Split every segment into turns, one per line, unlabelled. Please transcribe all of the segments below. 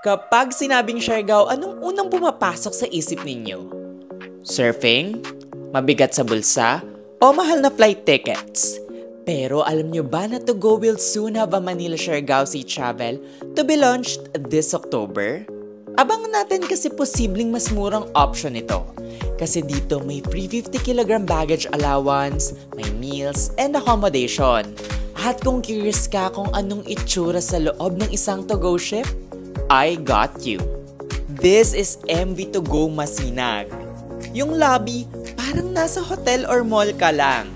Kapag sinabing Siargao, anong unang pumapasok sa isip ninyo? Surfing? Mabigat sa bulsa? O mahal na flight tickets? Pero alam nyo ba na Togo will soon have a Manila Siargao Sea Travel to be launched this October? Abangan natin kasi posibleng mas murang option ito. Kasi dito may free 50 kg baggage allowance, may meals, and accommodation. At kung curious ka kung anong itsura sa loob ng isang Togo ship, I got you. This is MV Togo Masinag. Yung lobby, parang nasa hotel or mall ka lang.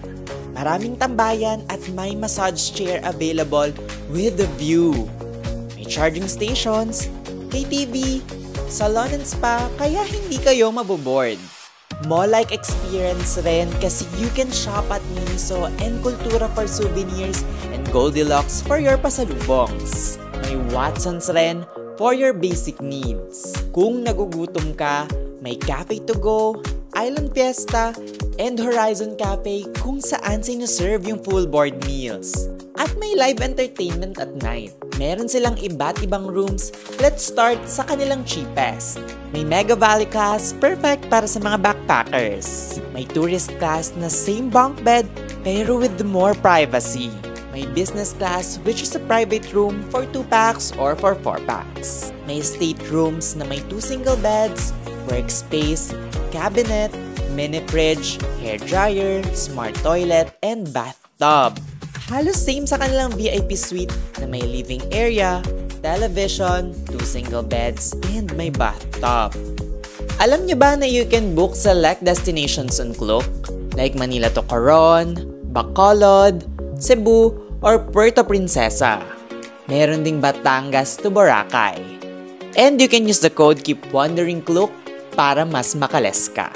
Maraming tambayan at may massage chair available with a view. May charging stations, KTV, salon and spa, kaya hindi kayo maboboard. Mall-like experience rin kasi you can shop at Miniso and Kultura for souvenirs and Goldilocks for your pasalubongs. May Watsons rin for your basic needs. Kung nagugutom ka, may Cafe to Go, Island Fiesta, and Horizon Cafe kung saan sinaserve yung full board meals. At may live entertainment at night. Meron silang iba't ibang rooms. Let's start sa kanilang cheapest. May Mega Valley class, perfect para sa mga backpackers. May tourist class na same bunk bed pero with more privacy. May business class which is a private room for 2 packs or for 4 packs. May state rooms na may 2 single beds, workspace, cabinet, mini fridge, hair dryer, smart toilet, and bathtub. Halos same sa kanilang VIP suite na may living area, television, 2 single beds, and may bathtub. Alam niyo ba na you can book select destinations on Klook? Like Manila to Coron, Bacolod, Cebu, or Puerto Princesa. Meron ding Batangas to Boracay. And you can use the code Keep Wondering Klook para mas makales ka.